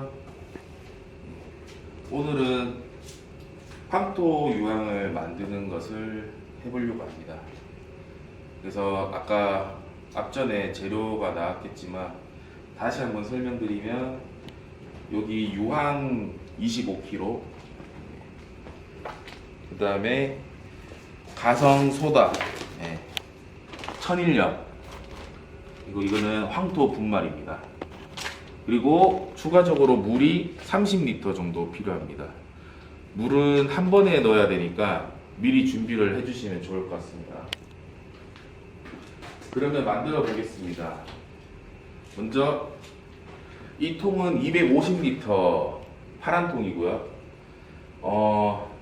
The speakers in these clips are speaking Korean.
안녕하세요. 오늘은 황토 유황을 만드는 것을 해보려고 합니다. 그래서 아까 앞전에 재료가 나왔겠지만 다시 한번 설명드리면, 여기 유황 25kg, 그 다음에 가성 소다 1001년, 이거는 황토 분말입니다. 그리고 추가적으로 물이 30리터 정도 필요합니다. 물은 한 번에 넣어야 되니까 미리 준비를 해주시면 좋을 것 같습니다. 그러면 만들어 보겠습니다. 먼저 이 통은 250리터 파란 통이고요.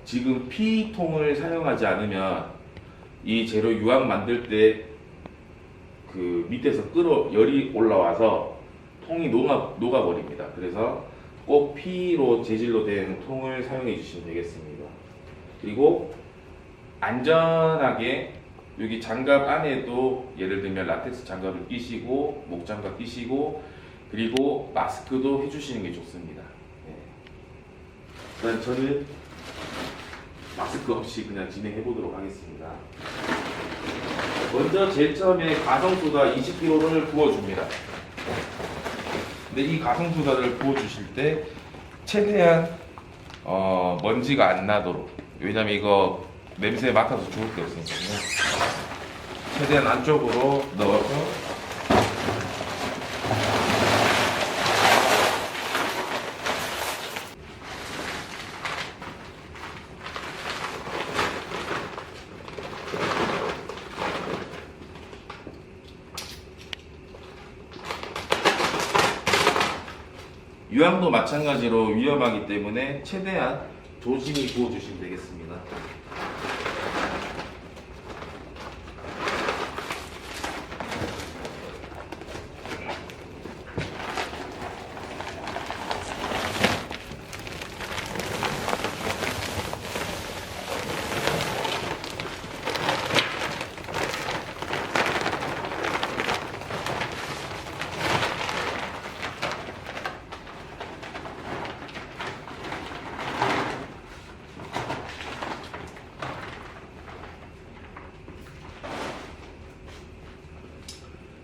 지금 P통을 사용하지 않으면 이 재료 유황 만들 때 그 밑에서 열이 올라와서 통이 녹아버립니다. 그래서 꼭 P로 재질로 된 통을 사용해 주시면 되겠습니다. 그리고 안전하게 여기 장갑 안에도 예를 들면 라텍스 장갑을 끼시고 목장갑 끼시고 그리고 마스크도 해주시는 게 좋습니다. 일단 저는 마스크 없이 그냥 진행해 보도록 하겠습니다. 먼저 제일 처음에 가성소다 20kg를 부어줍니다. 근데 이 가성소다를 부어주실 때 최대한 먼지가 안 나도록, 왜냐면 이거 냄새 맡아서 좋을 게 없으니까요. 최대한 안쪽으로 넣어서 유황도 마찬가지로 위험하기 때문에 최대한 조심히 부어주시면 되겠습니다.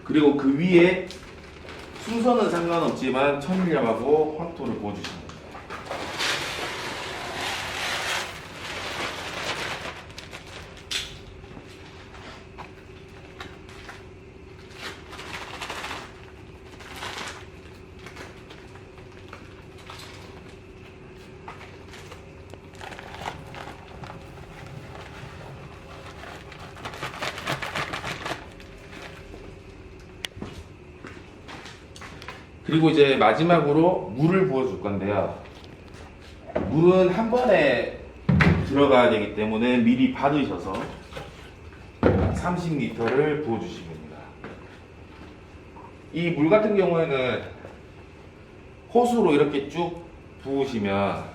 그리고 그 위에 순서는 상관없지만 천일염하고 황토를 부어주시면 됩니다. 그리고 이제 마지막으로 물을 부어줄 건데요. 물은 한 번에 들어가야 되기 때문에 미리 받으셔서 30리터를 부어주시면 됩니다. 이 물 같은 경우에는 호수로 이렇게 쭉 부으시면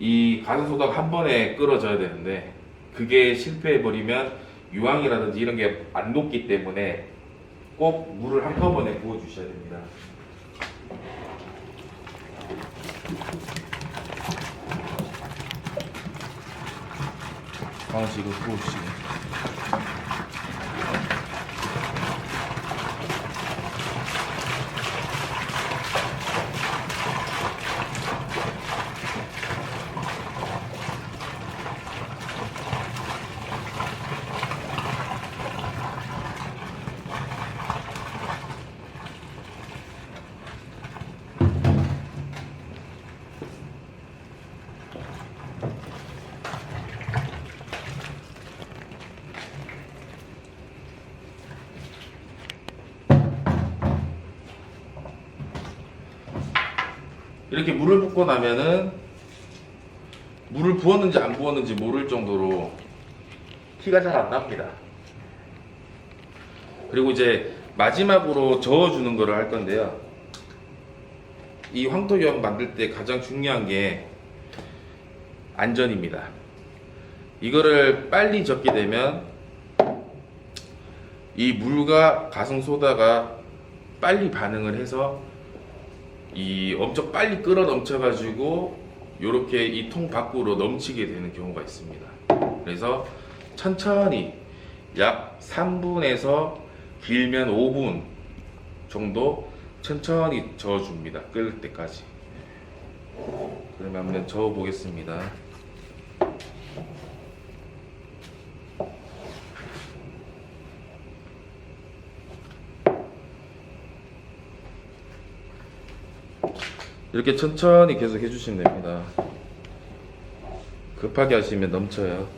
이 가성소다가 한 번에 끓어져야 되는데, 그게 실패해버리면 유황이라든지 이런 게 안 녹기 때문에 꼭 물을 한꺼번에 부어주셔야 됩니다. 지금 부어주시면. 이렇게 물을 붓고 나면은 물을 부었는지 안 부었는지 모를 정도로 티가 잘 안 납니다. 그리고 이제 마지막으로 저어주는 거를 할 건데요. 이 황토유황 만들 때 가장 중요한 게 안전입니다. 이거를 빨리 젓게 되면 이 물과 가성소다가 빨리 반응을 해서 이 엄청 빨리 끌어 넘쳐가지고 이렇게 이 통 밖으로 넘치게 되는 경우가 있습니다. 그래서 천천히 약 3분에서 길면 5분 정도 천천히 저어줍니다. 끓을 때까지. 그러면 한번 저어 보겠습니다. 이렇게 천천히 계속 해주시면 됩니다. 급하게 하시면 넘쳐요.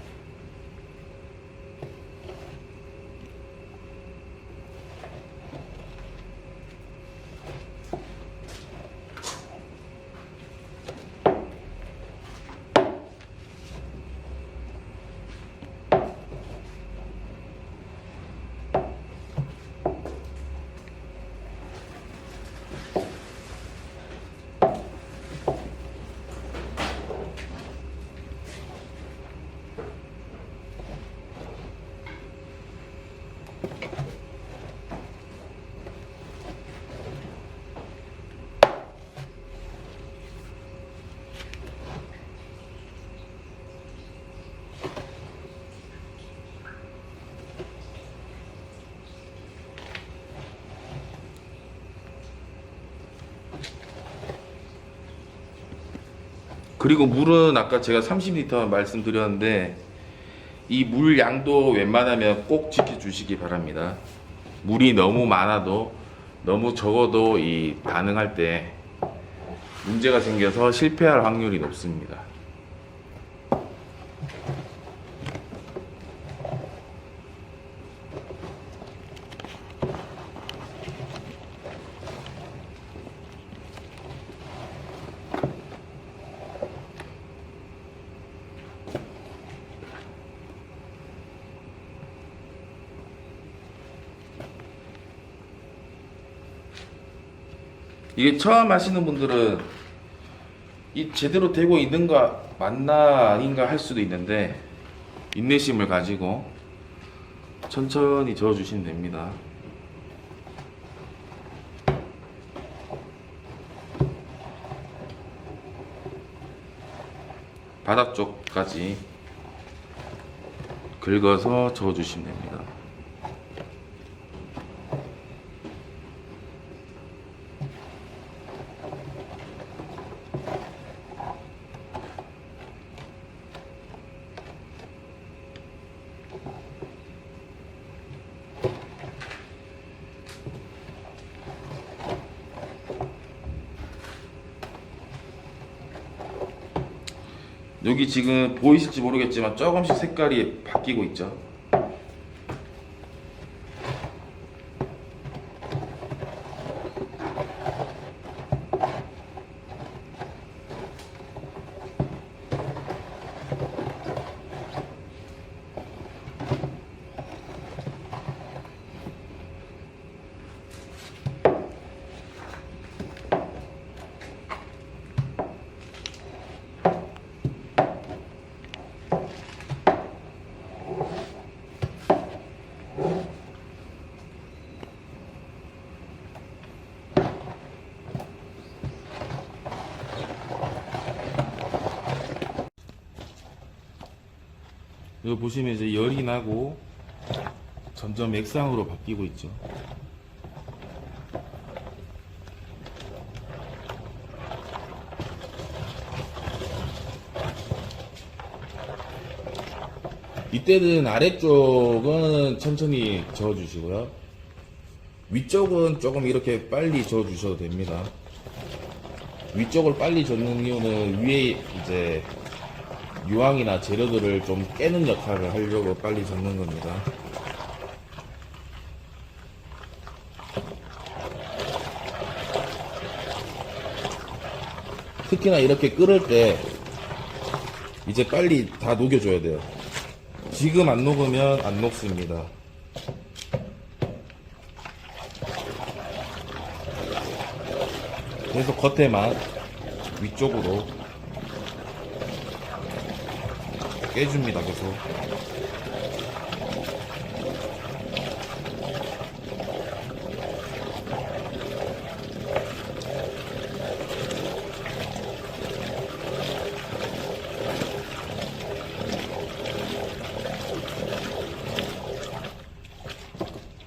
그리고 물은 아까 제가 30리터 말씀드렸는데 이 물 양도 웬만하면 꼭 지켜주시기 바랍니다. 물이 너무 많아도 너무 적어도 이 반응할 때 문제가 생겨서 실패할 확률이 높습니다. 이게 처음 하시는 분들은 이 제대로 되고 있는가 맞나 아닌가 할 수도 있는데 인내심을 가지고 천천히 저어 주시면 됩니다. 바닥 쪽까지 긁어서 저어 주시면 됩니다. 여기 지금 보이실지 모르겠지만 조금씩 색깔이 바뀌고 있죠. 여기 보시면 이제 열이 나고 점점 액상으로 바뀌고 있죠. 이때는 아래쪽은 천천히 저어 주시고요. 위쪽은 조금 이렇게 빨리 저어 주셔도 됩니다. 위쪽을 빨리 젓는 이유는 위에 이제 유황이나 재료들을 좀 깨는 역할을 하려고 빨리 젓는 겁니다. 특히나 이렇게 끓을 때 이제 빨리 다 녹여줘야 돼요. 지금 안 녹으면 안 녹습니다. 그래서 겉에만 위쪽으로 깨줍니다. 계속.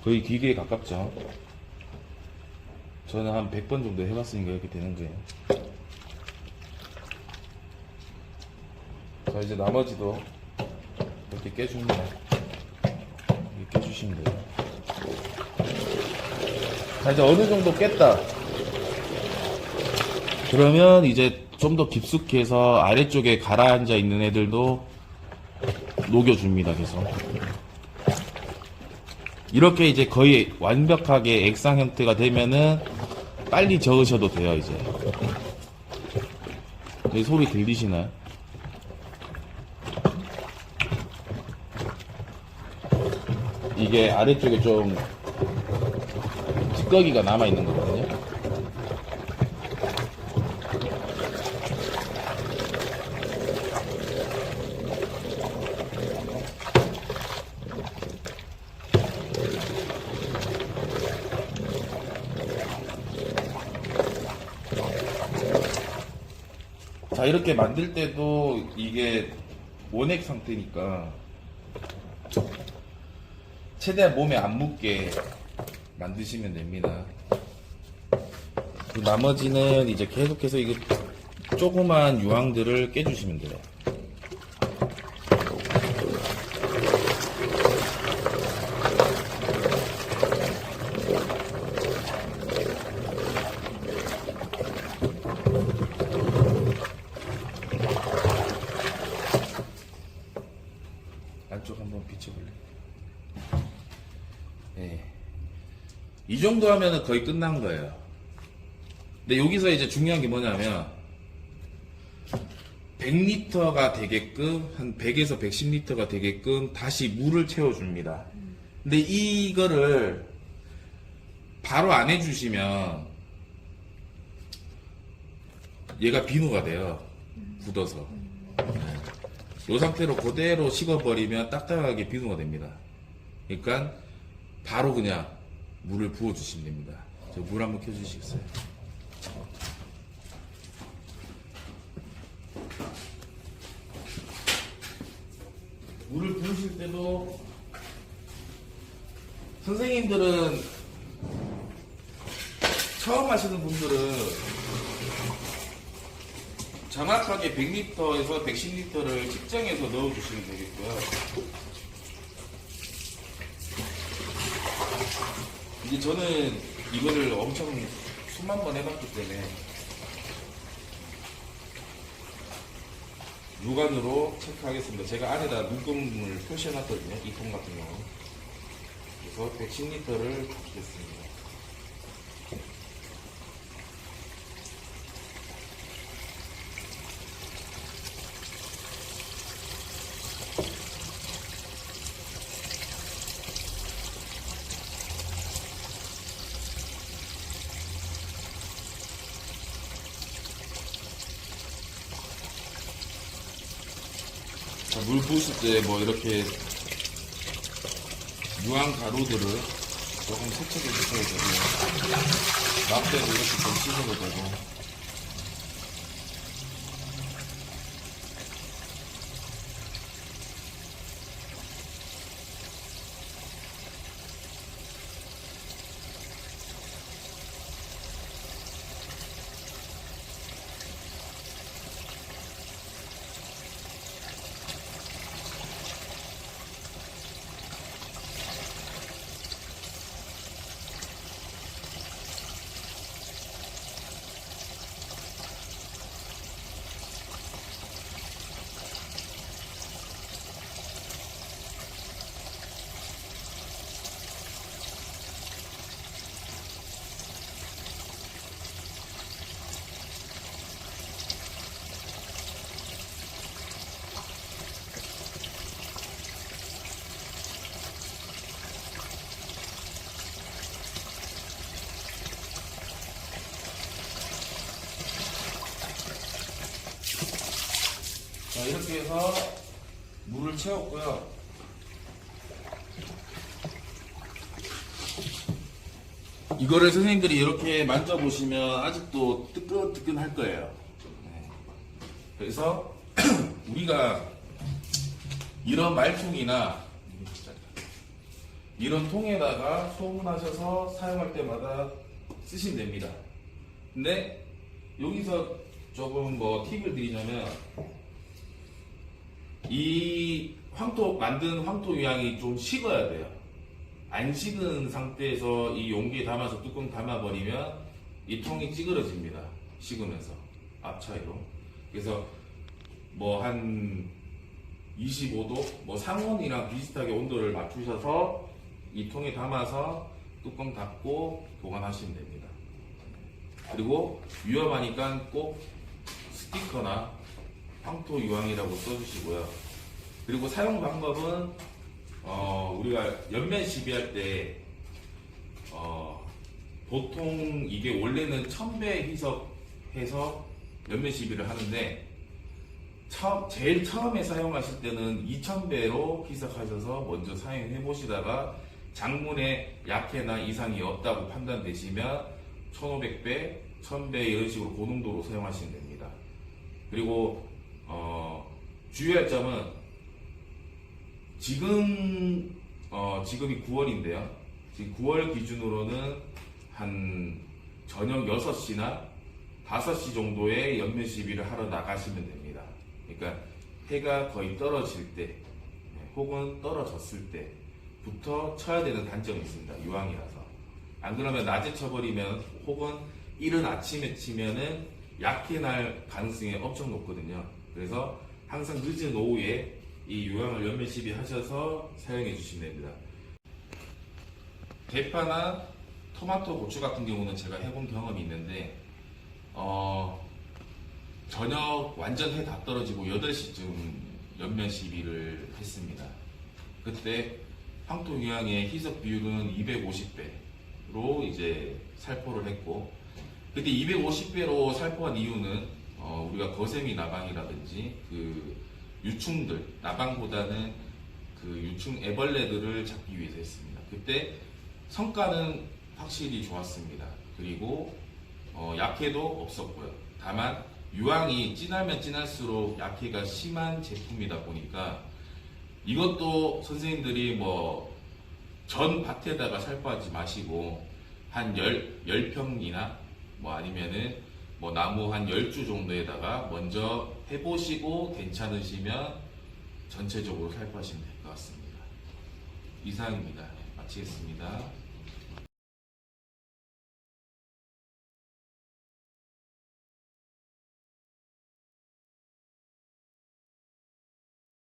거의 기계에 가깝죠. 저는 한 100번 정도 해봤으니까 이렇게 되는 거예요. 자, 이제 나머지도 이렇게 깨줍니다. 이렇게 깨주시면 돼요. 자, 이제 어느 정도 깼다. 그러면 이제 좀 더 깊숙해서 아래쪽에 가라앉아 있는 애들도 녹여줍니다, 계속. 이렇게 이제 거의 완벽하게 액상 형태가 되면은 빨리 저으셔도 돼요, 이제. 이 소리 들리시나요? 이게 아래쪽에 좀 찌꺼기가 남아있는 거거든요. 자, 이렇게 만들 때도 이게 원액 상태니까 최대한 몸에 안 묻게 만드시면 됩니다. 그 나머지는 이제 계속해서 이거 조그만 유황들을 깨주시면 돼요. 안쪽 한번 비춰볼래? 네. 이 정도 하면 거의 끝난 거예요. 근데 여기서 이제 중요한 게 뭐냐면 100리터가 되게끔 한 100에서 110리터가 되게끔 다시 물을 채워줍니다. 근데 이거를 바로 안 해주시면 얘가 비누가 돼요. 굳어서. 이 상태로 그대로 식어버리면 딱딱하게 비누가 됩니다. 그러니까 바로 그냥 물을 부어주시면 됩니다. 저 물 한번 켜주시겠어요? 물을 부으실 때도 선생님들은 처음 하시는 분들은 정확하게 100리터에서 110리터를 측정해서 넣어주시면 되겠고요. 이제 저는 이거를 엄청 수만 번 해봤기 때문에 육안으로 체크하겠습니다. 제가 안에다 눈금을 표시해놨거든요. 이 통 같은 경우. 그래서 110리터를 주겠습니다. 물 부으실 때 뭐 이렇게 유황 가루들을 조금 세척해 주셔야 되고요. 납대도 이렇게 좀 씻어도 되고. 자, 이렇게 해서 물을 채웠고요. 이거를 선생님들이 이렇게 만져보시면 아직도 뜨끈뜨끈할 거예요. 네. 그래서 우리가 이런 말통이나 이런 통에다가 소분하셔서 사용할 때마다 쓰시면 됩니다. 근데 여기서 조금 뭐 팁을 드리자면, 이 만든 황토 유황이 좀 식어야 돼요. 안 식은 상태에서 이 용기에 담아서 뚜껑 담아버리면 이 통이 찌그러집니다. 식으면서 앞차이로. 그래서 뭐 한 25도, 뭐 상온이랑 비슷하게 온도를 맞추셔서 이 통에 담아서 뚜껑 닫고 보관하시면 됩니다. 그리고 위험하니까 꼭 스티커나 황토 유황이라고 써주시고요. 그리고 사용 방법은 우리가 옆면 시비할 때 보통 이게 원래는 1000배 희석해서 옆면 시비를 하는데, 제일 처음에 사용하실 때는 2000배로 희석하셔서 먼저 사용해 보시다가 장문에 약해나 이상이 없다고 판단되시면 1500배, 1000배 이런 식으로 고농도로 사용하시면 됩니다. 그리고 주의할 점은 지금이 9월인데요. 지금 9월 기준으로는 한 저녁 6시나 5시 정도에 옆면 시비를 하러 나가시면 됩니다. 그러니까 해가 거의 떨어질 때 혹은 떨어졌을 때부터 쳐야 되는 단점이 있습니다. 유황이라서. 안 그러면 낮에 쳐버리면 혹은 이른 아침에 치면은 약해 날 가능성이 엄청 높거든요. 그래서 항상 늦은 오후에 이 유황을 옆면 시비 하셔서 사용해 주시면 됩니다. 대파나 토마토, 고추 같은 경우는 제가 해본 경험이 있는데, 저녁 완전 해 다 떨어지고 8시쯤 옆면 시비를 했습니다. 그때 황토 유황의 희석 비율은 250배로 이제 살포를 했고, 그때 250배로 살포한 이유는 우리가 거세미 나방이라든지 그 유충들, 나방보다는 그 유충 애벌레들을 잡기 위해서 했습니다. 그때 성과는 확실히 좋았습니다. 그리고 약해도 없었고요. 다만 유황이 진하면 진할수록 약해가 심한 제품이다 보니까, 이것도 선생님들이 뭐 전 밭에다가 살포하지 마시고 한 10평이나 뭐 아니면은 뭐 나무 한 10주 정도에다가 먼저 해보시고 괜찮으시면 전체적으로 살포하시면 될 것 같습니다. 이상입니다. 마치겠습니다.